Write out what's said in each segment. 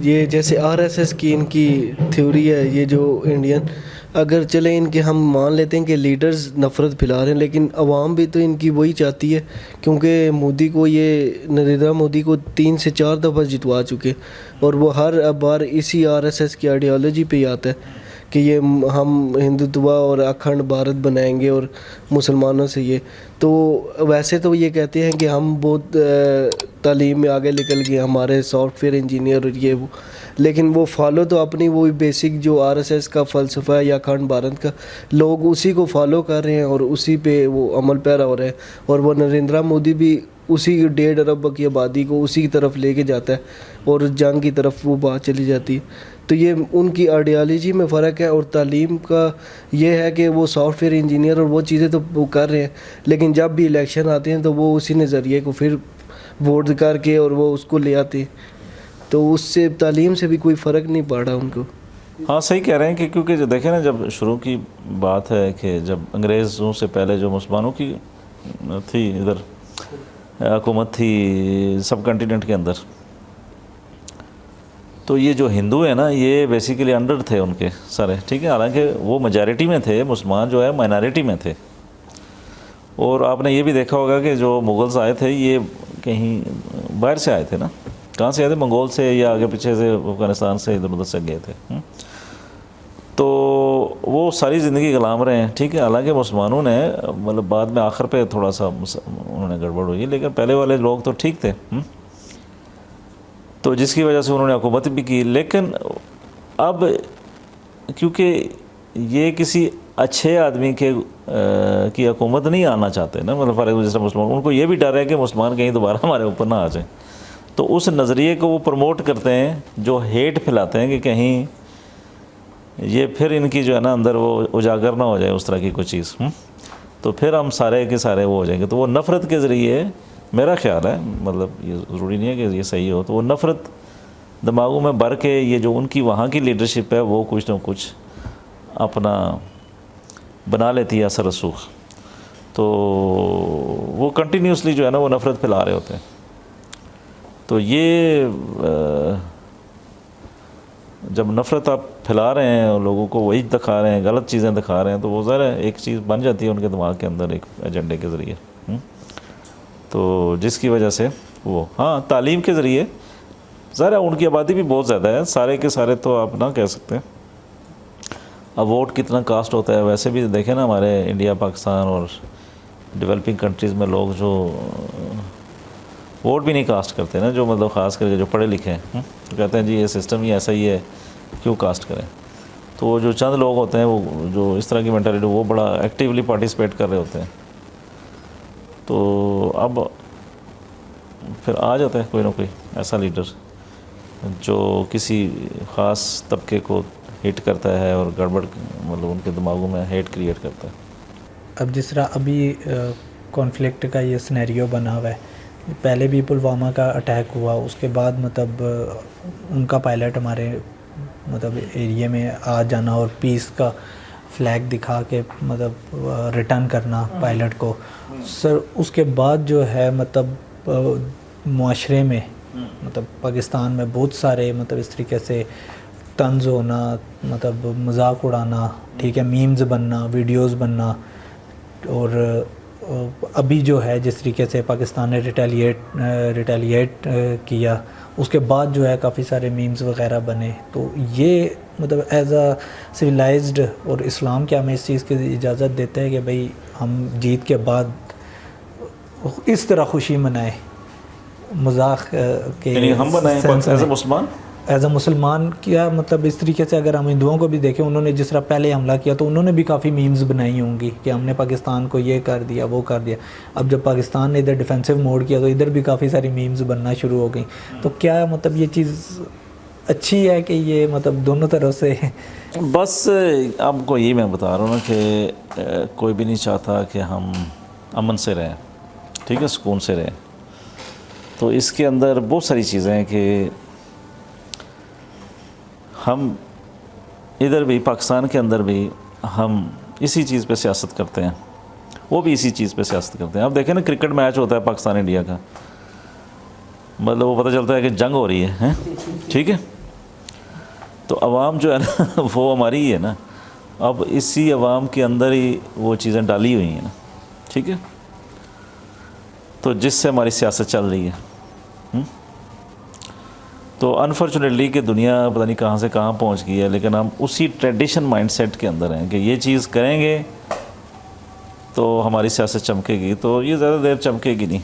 یہ جیسے RSS کی ان کی تھیوری ہے، یہ جو انڈین، اگر چلیں ان کے ہم مان لیتے ہیں کہ لیڈرز نفرت پھیلا رہے ہیں، لیکن عوام بھی تو ان کی وہی چاہتی ہے، کیونکہ مودی کو، یہ نریندر مودی کو 3 سے 4 دفعہ جتوا چکے، اور وہ ہر بار اسی RSS کی آئیڈیالوجی پہ ہی آتا ہے کہ یہ ہم ہندوتوا اور اکھنڈ بھارت بنائیں گے اور مسلمانوں سے یہ، تو ویسے تو یہ کہتے ہیں کہ ہم بہت تعلیم میں آگے نکل گئے، ہمارے سافٹ ویئر انجینئر اور یہ وہ، لیکن وہ فالو تو اپنی وہی بیسک جو RSS کا فلسفہ ہے یا اکھنڈ بھارت کا، لوگ اسی کو فالو کر رہے ہیں اور اسی پہ وہ عمل پیرا ہو رہے ہیں، اور وہ نریندر مودی بھی اسی 1.5 ارب کی آبادی کو اسی کی طرف لے کے جاتا ہے اور جنگ کی طرف وہ بات چلی جاتی ہے۔ تو یہ ان کی آئیڈیالوجی میں فرق ہے، اور تعلیم کا یہ ہے کہ وہ سافٹ ویئر انجینئر اور وہ چیزیں تو وہ کر رہے ہیں، لیکن جب بھی الیکشن آتے ہیں تو وہ اسی نظریے کو پھر ووٹ کر کے اور وہ اس کو لے آتے ہیں، تو اس سے تعلیم سے بھی کوئی فرق نہیں پڑ رہا ان کو۔ ہاں صحیح کہہ رہے ہیں کہ کیونکہ جو دیکھیں نا، جب شروع کی بات ہے کہ جب انگریزوں سے پہلے جو مسلمانوں کی تھی ادھر حکومت تھی سب کنٹیننٹ کے اندر، تو یہ جو ہندو ہیں نا، یہ بیسیکلی انڈر تھے ان کے سارے، ٹھیک ہے، حالانکہ وہ میجارٹی میں تھے، مسلمان جو ہے مائنارٹی میں تھے۔ اور آپ نے یہ بھی دیکھا ہوگا کہ جو مغلز آئے تھے یہ کہیں باہر سے آئے تھے نا، کہاں سے آئے تھے؟ منگول سے یا آگے پیچھے سے افغانستان سے ادھر ادھر سے گئے تھے، تو وہ ساری زندگی غلام رہے ہیں، ٹھیک ہے، حالانکہ مسلمانوں نے مطلب بعد میں آخر پہ تھوڑا سا انہوں نے گڑبڑ ہوئی، لیکن پہلے والے لوگ تو ٹھیک تھے، تو جس کی وجہ سے انہوں نے حکومت بھی کی۔ لیکن اب کیونکہ یہ کسی اچھے آدمی کی حکومت نہیں آنا چاہتے نا، مطلب فار ایگزامپل جس طرح مسلمان، ان کو یہ بھی ڈر ہے کہ مسلمان کہیں دوبارہ ہمارے اوپر نہ آ جائیں، تو اس نظریے کو وہ پروموٹ کرتے ہیں، جو ہیٹ پھیلاتے ہیں کہ کہیں یہ پھر ان کی جو ہے نا اندر وہ اجاگر نہ ہو جائے اس طرح کی کوئی چیز، تو پھر ہم سارے کے سارے وہ ہو جائیں گے، تو وہ نفرت کے ذریعے، میرا خیال ہے، مطلب یہ ضروری نہیں ہے کہ یہ صحیح ہو، تو وہ نفرت دماغوں میں بھر کے یہ جو ان کی وہاں کی لیڈرشپ ہے وہ کچھ نہ کچھ اپنا بنا لیتی ہے اثر رسوخ، تو وہ کنٹینیوسلی جو ہے نا وہ نفرت پھیلا رہے ہوتے ہیں۔ تو یہ جب نفرت آپ پھیلا رہے ہیں اور لوگوں کو وہی دکھا رہے ہیں، غلط چیزیں دکھا رہے ہیں، تو وہ ظاہر ہے ایک چیز بن جاتی ہے ان کے دماغ کے اندر ایک ایجنڈے کے ذریعے، تو جس کی وجہ سے وہ، ہاں تعلیم کے ذریعے ظاہر ہے ان کی آبادی بھی بہت زیادہ ہے، سارے کے سارے تو آپ نہ کہہ سکتے۔ اب ووٹ کتنا کاسٹ ہوتا ہے، ویسے بھی دیکھیں نا ہمارے انڈیا، پاکستان اور ڈیولپنگ کنٹریز میں لوگ جو ووٹ بھی نہیں کاسٹ کرتے نا، جو مطلب خاص کر کے جو پڑھے لکھے ہیں، کہتے ہیں جی یہ سسٹم ہی ایسا ہی ہے، کیوں کاسٹ کریں؟ تو وہ جو چند لوگ ہوتے ہیں وہ جو اس طرح کی مینٹالٹی، وہ بڑا ایکٹیولی پارٹیسپیٹ کر رہے ہوتے ہیں، تو اب پھر آ جاتا ہے کوئی نہ کوئی ایسا لیڈر جو کسی خاص طبقے کو ہیٹ کرتا ہے اور گڑبڑ مطلب ان کے دماغوں میں ہیٹ کریٹ کرتا ہے۔ اب جس طرح ابھی کانفلکٹ کا یہ سنیریو بنا ہوا ہے، پہلے بھی پلوامہ کا اٹیک ہوا، اس کے بعد مطلب ان کا پائلٹ ہمارے مطلب ایریے میں آ جانا اور پیس کا فلیگ دکھا کے مطلب ریٹرن کرنا پائلٹ کو، سر اس کے بعد جو ہے مطلب معاشرے میں مطلب پاکستان میں بہت سارے مطلب اس طریقے سے طنز ہونا، مطلب مذاق اڑانا، ٹھیک ہے، میمز بننا، ویڈیوز بننا، اور ابھی جو ہے جس طریقے سے پاکستان نے ریٹیلیٹ کیا، اس کے بعد جو ہے کافی سارے میمز وغیرہ بنے، تو یہ مطلب ایز اے سویلائزڈ اور اسلام کیا ہمیں اس چیز کی اجازت دیتا ہے کہ بھئی ہم جیت کے بعد اس طرح خوشی منائیں، مذاق کے یعنی ہم بنائیں ایز اے مسلمان؟ ایز اے مسلمان کیا مطلب اس طریقے سے اگر ہم ہندوؤں کو بھی دیکھیں، انہوں نے جس طرح پہلے حملہ کیا تو انہوں نے بھی کافی میمز بنائی ہوں گی کہ ہم نے پاکستان کو یہ کر دیا، وہ کر دیا۔ اب جب پاکستان نے ادھر ڈیفینسو موڈ کیا تو ادھر بھی کافی ساری میمز بننا شروع ہو گئیں، تو کیا مطلب یہ چیز اچھی ہے کہ یہ مطلب دونوں طرف سے؟ بس آپ کو یہ میں بتا رہا ہوں نا کہ کوئی بھی نہیں چاہتا کہ ہم امن سے رہیں، ٹھیک ہے، سکون سے رہیں، تو اس کے اندر بہت ساری چیزیں ہیں کہ ہم ادھر بھی پاکستان کے اندر بھی ہم اسی چیز پہ سیاست کرتے ہیں، وہ بھی اسی چیز پہ سیاست کرتے ہیں۔ اب دیکھیں نا کرکٹ میچ ہوتا ہے پاکستان انڈیا کا، مطلب وہ پتہ چلتا ہے کہ جنگ ہو رہی ہے، ٹھیک ہے، تو عوام جو ہے نا وہ ہماری ہی ہے نا، اب اسی عوام کے اندر ہی وہ چیزیں ڈالی ہوئی ہیں نا، ٹھیک ہے، تو جس سے ہماری سیاست چل رہی ہے. تو انفارچونیٹلی کہ دنیا پتہ نہیں کہاں سے کہاں پہنچ گئی ہے، لیکن ہم اسی ٹریڈیشن مائنڈ سیٹ کے اندر ہیں کہ یہ چیز کریں گے تو ہماری سیاست چمکے گی، تو یہ زیادہ دیر چمکے گی نہیں،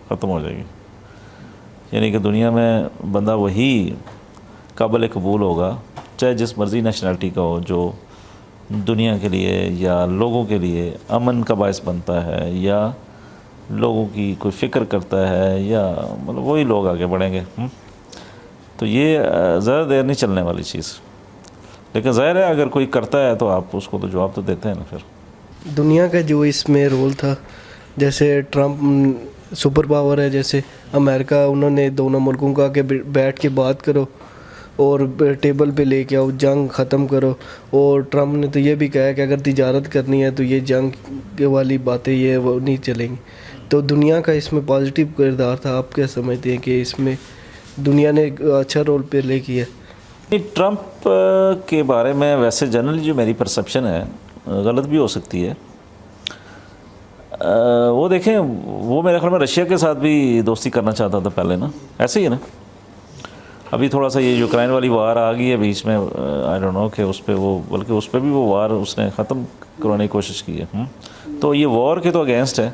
ختم ہو جائے گی. یعنی کہ دنیا میں بندہ وہی قابل قبول ہوگا، چاہے جس مرضی نیشنلٹی کا ہو، جو دنیا کے لیے یا لوگوں کے لیے امن کا باعث بنتا ہے، یا لوگوں کی کوئی فکر کرتا ہے، یا مطلب وہی لوگ آگے بڑھیں گے. تو یہ زیادہ دیر نہیں چلنے والی چیز. لیکن ظاہر ہے اگر کوئی کرتا ہے تو آپ اس کو تو جواب تو دیتے ہیں نا. پھر دنیا کا جو اس میں رول تھا، جیسے ٹرمپ سپر پاور ہے، جیسے امریکہ، انہوں نے دونوں ملکوں کا کہ بیٹھ کے بات کرو اور ٹیبل پہ لے کے آؤ، جنگ ختم کرو. اور ٹرمپ نے تو یہ بھی کہا کہ اگر تجارت کرنی ہے تو یہ جنگ والی باتیں یہ وہ نہیں چلیں گی. تو دنیا کا اس میں پازیٹیو کردار تھا. آپ کیا سمجھتے ہیں کہ اس میں دنیا نے ایک اچھا رول پلے کیا؟ ٹرمپ کے بارے میں ویسے جنرلی جو میری پرسیپشن ہے، غلط بھی ہو سکتی ہے. وہ دیکھیں، وہ میرے خیال میں رشیا کے ساتھ بھی دوستی کرنا چاہتا تھا پہلے نا، ایسے ہی ہے نا. ابھی تھوڑا سا یہ یوکرائن والی وار آ گئی ہے بیچ میں، آئی ڈونٹ نو کہ اس پہ وہ، بلکہ اس پہ بھی وہ وار اس نے ختم کروانے کی کوشش کی ہے. تو یہ وار کے تو اگینسٹ ہے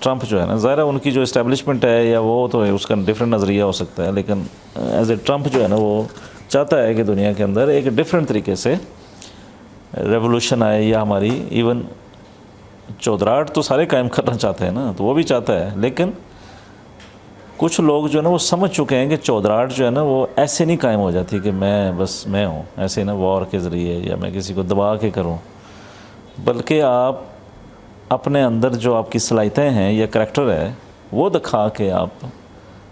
ٹرمپ جو ہے نا. ظاہر ہے ان کی جو اسٹیبلشمنٹ ہے یا وہ تو اس کا ڈفرینٹ نظریہ ہو سکتا ہے، لیکن ایز اے ٹرمپ جو ہے نا وہ چاہتا ہے کہ دنیا کے اندر ایک ڈفرینٹ طریقے سے ریولوشن آئے، یا ہماری ایون چودراہٹ تو سارے قائم کرنا چاہتے ہیں نا، تو وہ بھی چاہتا ہے. لیکن کچھ لوگ جو ہے نا وہ سمجھ چکے ہیں کہ چودراہٹ جو ہے نا وہ ایسے نہیں قائم ہو جاتی کہ میں بس میں ہوں ایسے نا وار کے ذریعے، یا میں کسی کو دبا کے کروں، بلکہ آپ اپنے اندر جو آپ کی صلاحیتیں ہیں یا کریکٹر ہے وہ دکھا کے آپ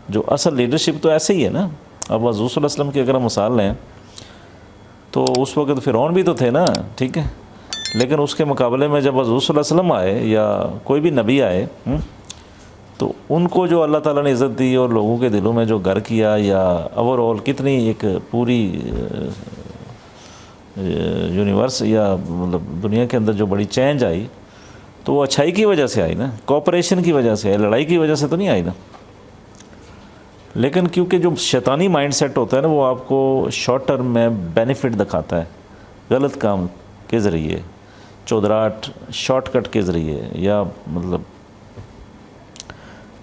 جو اصل لیڈرشپ تو ایسے ہی ہے نا. اب حضور صلی اللہ علیہ وسلم کی اگر ہم مثال لیں تو اس وقت فرعون بھی تو تھے نا، ٹھیک ہے، لیکن اس کے مقابلے میں جب حضور صلی اللہ علیہ وسلم آئے یا کوئی بھی نبی آئے تو ان کو جو اللہ تعالیٰ نے عزت دی اور لوگوں کے دلوں میں جو گھر کیا، یا اوور آل کتنی ایک پوری یونیورس یا مطلب دنیا کے اندر جو بڑی چینج آئی، تو وہ اچھائی کی وجہ سے آئی نا، کوآپریشن کی وجہ سے آئی، لڑائی کی وجہ سے تو نہیں آئی نا. لیکن کیونکہ جو شیطانی مائنڈ سیٹ ہوتا ہے نا وہ آپ کو شارٹ ٹرم میں بینیفٹ دکھاتا ہے، غلط کام کے ذریعے، چودراہٹ، شارٹ کٹ کے ذریعے، یا مطلب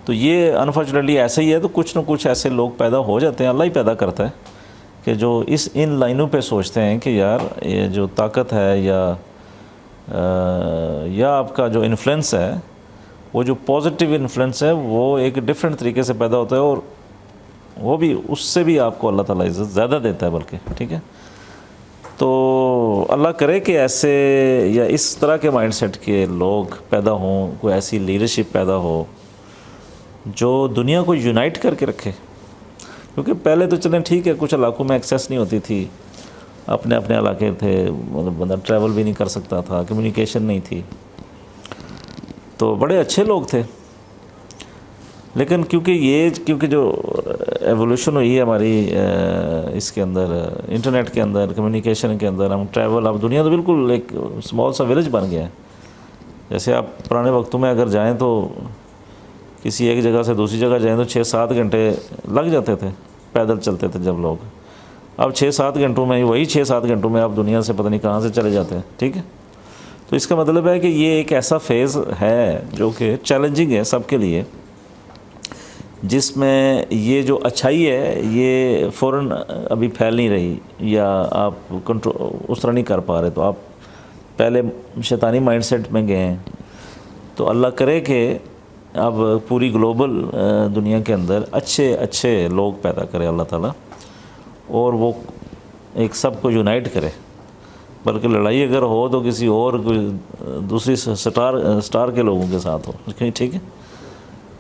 تو یہ انفارچونیٹلی ایسا ہی ہے. تو کچھ نہ کچھ ایسے لوگ پیدا ہو جاتے ہیں، اللہ ہی پیدا کرتا ہے، کہ جو ان لائنوں پہ سوچتے ہیں کہ یار یہ جو طاقت ہے یا آپ کا جو انفلوئنس ہے، وہ جو پازیٹیو انفلوئنس ہے وہ ایک ڈفرینٹ طریقے سے پیدا ہوتا ہے، اور وہ بھی اس سے بھی آپ کو اللہ تعالیٰ عزت زیادہ دیتا ہے بلکہ، ٹھیک ہے. تو اللہ کرے کہ ایسے یا اس طرح کے مائنڈ سیٹ کے لوگ پیدا ہوں، کوئی ایسی لیڈرشپ پیدا ہو جو دنیا کو یونائٹ کر کے رکھے. کیونکہ پہلے تو چلیں ٹھیک ہے، کچھ علاقوں میں ایکسیس نہیں ہوتی تھی، اپنے اپنے علاقے تھے، مطلب بندہ ٹریول بھی نہیں کر سکتا تھا، کمیونیکیشن نہیں تھی، تو بڑے اچھے لوگ تھے. لیکن کیونکہ جو ایوولوشن ہوئی ہے ہماری اس کے اندر، انٹرنیٹ کے اندر، کمیونیکیشن کے اندر، ہم ٹریول، اب دنیا تو بالکل ایک اسمال سا ولیج بن گیا ہے. جیسے آپ پرانے وقتوں میں اگر جائیں تو کسی ایک جگہ سے دوسری جگہ جائیں تو 6-7 گھنٹے لگ جاتے تھے، پیدل چلتے تھے جب لوگ. اب 6-7 گھنٹوں میں، وہی 6-7 گھنٹوں میں آپ دنیا سے پتہ نہیں کہاں سے چلے جاتے ہیں، ٹھیک ہے. تو اس کا مطلب ہے کہ یہ ایک ایسا فیز ہے جو کہ چیلنجنگ ہے سب کے لیے، جس میں یہ جو اچھائی ہے یہ فوراً ابھی پھیل نہیں رہی، یا آپ کنٹرول اس طرح نہیں کر پا رہے. تو آپ پہلے شیطانی مائنڈ سیٹ میں گئے ہیں. تو اللہ کرے کہ اب پوری گلوبل دنیا کے اندر اچھے لوگ پیدا کرے اللہ تعالیٰ، اور وہ ایک سب کو یونائٹ کرے. بلکہ لڑائی اگر ہو تو کسی اور کوئی دوسری سٹار کے لوگوں کے ساتھ ہو، ٹھیک ہے،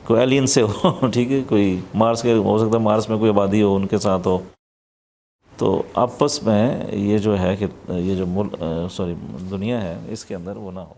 کوئی ایلین سے ہو، ٹھیک ہے، کوئی مارس کے ہو سکتا ہے، مارس میں کوئی آبادی ہو ان کے ساتھ ہو. تو آپس میں یہ جو ہے کہ یہ جو دنیا ہے اس کے اندر وہ نہ ہو.